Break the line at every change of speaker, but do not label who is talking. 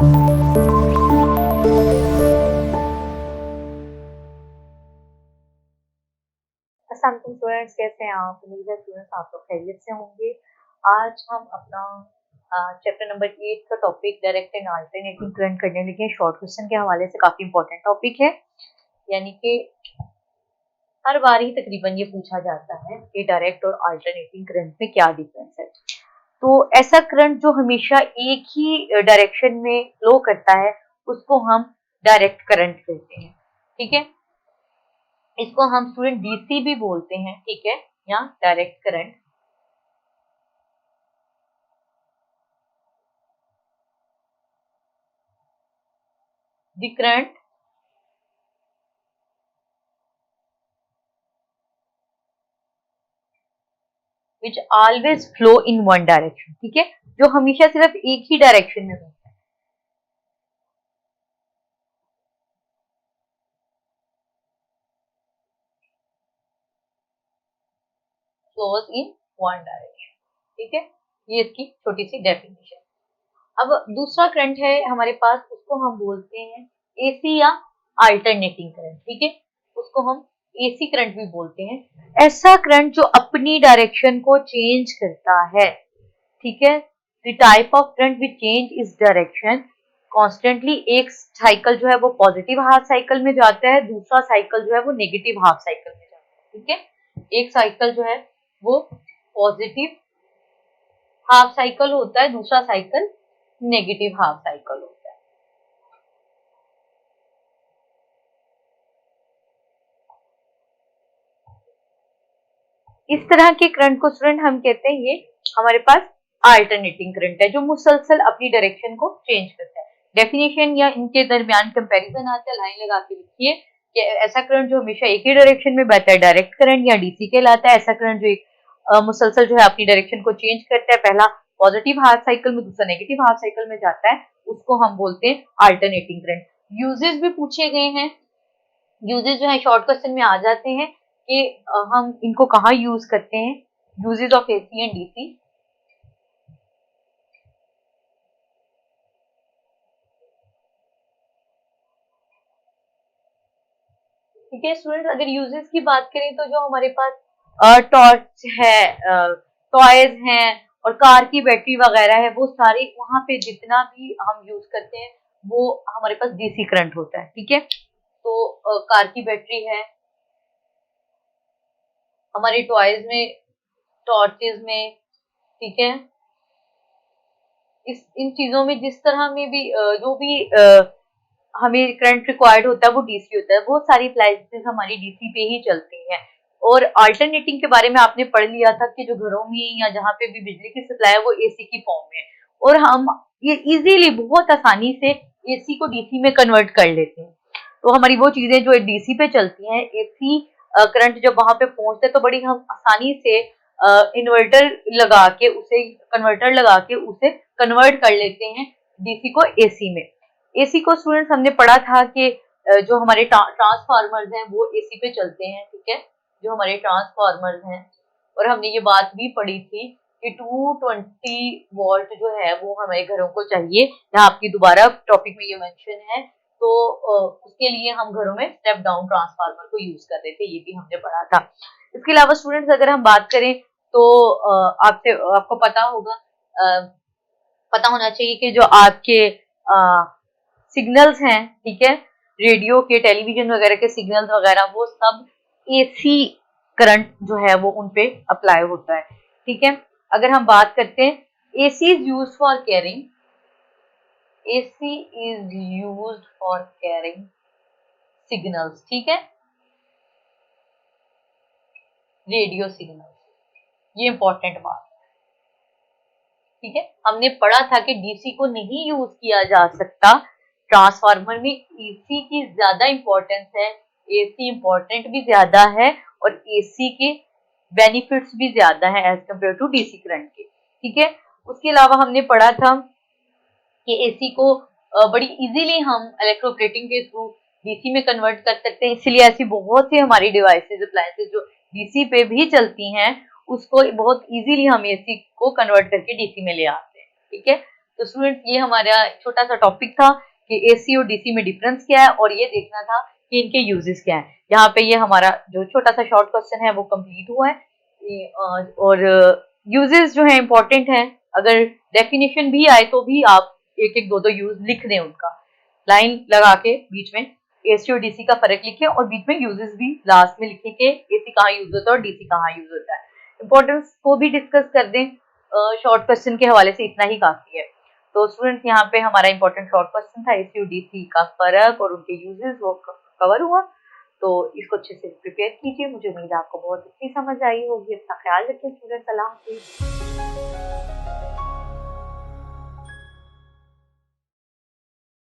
अस्सलाम वालेकुम स्टूडेंट्स, कैसे हैं आप? उम्मीद है स्टूडेंट्स आप लोग खैरियत से होंगे। आज हम अपना चैप्टर नंबर 8 का topic direct and alternating current करने लगे हैं। शॉर्ट क्वेश्चन के हवाले से काफी इंपॉर्टेंट टॉपिक है, यानी कि हर बार ही तकरीबन ये पूछा जाता है कि डायरेक्ट और अल्टरनेटिंग करंट में क्या डिफरेंस है। तो ऐसा करंट जो हमेशा एक ही डायरेक्शन में फ्लो करता है उसको हम डायरेक्ट करंट कहते हैं, ठीक है। इसको हम स्टूडेंट डीसी भी बोलते हैं, ठीक है, या direct current. The current which always flow in one direction, ठीक है, जो हमेशा सिर्फ एक ही डायरेक्शन में बहता है। फ्लोज इन वन डायरेक्शन, ठीक है, ये इसकी छोटी सी डेफिनेशन। अब दूसरा करंट है हमारे पास, उसको हम बोलते हैं एसी या अल्टरनेटिंग करंट, ठीक है, उसको हम एसी करंट भी बोलते हैं। ऐसा करंट जो अपनी डायरेक्शन को चेंज करता है, ठीक है। The type of current which change is direction constantly. एक साइकिल जो है वो पॉजिटिव हाफ साइकिल में जाता है, दूसरा साइकिल जो है वो नेगेटिव हाफ साइकिल में जाता है, ठीक है। एक साइकिल जो है वो पॉजिटिव हाफ साइकिल होता है, दूसरा साइकिल नेगेटिव हाफ साइकिल होता है। इस तरह के करंट को स्टूडेंट हम कहते हैं ये हमारे पास अल्टरनेटिंग करंट है, जो मुसलसल अपनी डायरेक्शन को चेंज करता है। डेफिनेशन या इनके दरमियान कंपैरिजन आता है, लाइन लगा के लिखिए कि ऐसा करंट जो हमेशा एक ही डायरेक्शन में बहता है डायरेक्ट करंट या डीसी कहलाता है। ऐसा करंट जो एक मुसलसल जो है अपनी डायरेक्शन को चेंज करता है, पहला पॉजिटिव हाफ साइकिल में दूसरा नेगेटिव हाफ साइकिल में जाता है, उसको हम बोलते हैं अल्टरनेटिंग करंट। यूजेस भी पूछे गए हैं, यूजेस जो है शॉर्ट क्वेश्चन में आ जाते हैं कि हम इनको कहाँ यूज करते हैं। Uses of AC and DC, ठीक है स्टूडेंट। अगर यूजेस की बात करें तो जो हमारे पास टॉर्च है, टॉयज हैं और कार की बैटरी वगैरह है, वो सारे वहां पे जितना भी हम यूज करते हैं वो हमारे पास डीसी करंट होता है, ठीक है। तो कार की बैटरी है, हमारे टॉयज में, टॉर्चेज में, ठीक है, इस इन चीजों में जिस तरह में भी जो भी हमें करंट रिक्वायर्ड होता है वो डीसी होता है, वो सारी अप्लायंसेस हमारी डीसी पे ही चलती हैं। और अल्टरनेटिंग के बारे में आपने पढ़ लिया था कि जो घरों में या जहाँ पे भी बिजली की सप्लाई है वो एसी की फॉर्म में है, और हम ये इजीली बहुत आसानी से एसी को डीसी में कन्वर्ट कर लेते हैं। तो हमारी वो चीजें जो डीसी पे चलती हैं, एसी करंट जब वहां पे पहुंचते हैं तो बड़ी हम आसानी से इन्वर्टर लगा के उसे कन्वर्टर लगा के उसे कन्वर्ट कर लेते हैं डीसी को एसी में। एसी को स्टूडेंट्स हमने पढ़ा था कि जो हमारे ट्रांसफार्मर्स हैं वो एसी पे चलते हैं, ठीक है, जो हमारे ट्रांसफार्मर्स हैं। और हमने ये बात भी पढ़ी थी कि 220 वोल्ट जो है वो हमारे घरों को चाहिए। यहाँ आपकी दोबारा टॉपिक में ये मेंशन है, तो उसके लिए हम घरों में स्टेप डाउन ट्रांसफार्मर को यूज कर रहे थे, ये भी हमने पढ़ा था। इसके अलावा स्टूडेंट्स अगर हम बात करें तो आपको पता होगा, पता होना चाहिए कि जो आपके सिग्नल्स हैं, ठीक है, रेडियो के, टेलीविजन वगैरह के सिग्नल्स वगैरह, वो सब एसी करंट जो है वो उन पे अप्लाई होता है, ठीक है। अगर हम बात करते हैं AC is used for carrying, AC is used for carrying signals, ठीक है, रेडियो सिग्नल्स, ये इंपॉर्टेंट बात, ठीक है। हमने पढ़ा था कि डीसी को नहीं यूज किया जा सकता ट्रांसफार्मर में, एसी की ज्यादा इंपॉर्टेंस है, एसी इंपॉर्टेंट भी ज्यादा है और एसी के बेनिफिट्स भी ज्यादा है as compare to DC current के, ठीक है। उसके अलावा हमने पढ़ा था कि एसी को बड़ी इजीली हम इलेक्ट्रोप्लेटिंग के थ्रू डीसी में कन्वर्ट कर सकते हैं, इसलिए ऐसी बहुत सी हमारी डिवाइसेस, अप्लायंसेस जो डीसी पे भी चलती हैं, उसको बहुत इजीली हम एसी को कन्वर्ट करके डीसी में ले आते हैं, ठीक है। तो स्टूडेंट ये हमारा छोटा सा टॉपिक था कि एसी और डीसी में डिफरेंस क्या है और ये देखना था कि इनके यूजेस क्या है। यहाँ पे ये हमारा जो छोटा सा शॉर्ट क्वेश्चन है वो कंप्लीट हुआ है। और यूजेस जो है इंपॉर्टेंट है, अगर डेफिनेशन भी आए तो भी आप एक एक दो दो यूज लिख दें, उनका लाइन लगा के बीच में एसी और डीसी का फर्क लिखें और बीच में यूजेस भी लास्ट में लिखें कि एसी कहाँ यूज होता है और डीसी कहाँ यूज होता है। इंपॉर्टेंस को भी डिस्कस कर दें। शॉर्ट क्वेश्चन के हवाले से इतना ही काफी है। तो स्टूडेंट यहाँ पे हमारा इंपॉर्टेंट शॉर्ट क्वेश्चन था एसी और डीसी का फर्क और उनके यूजेस, वो कवर हुआ। तो इसको अच्छे से प्रिपेयर कीजिए। मुझे उम्मीद है आपको बहुत अच्छी समझ आई होगी। अपना ख्याल रखिए स्टूडेंट। सलाम।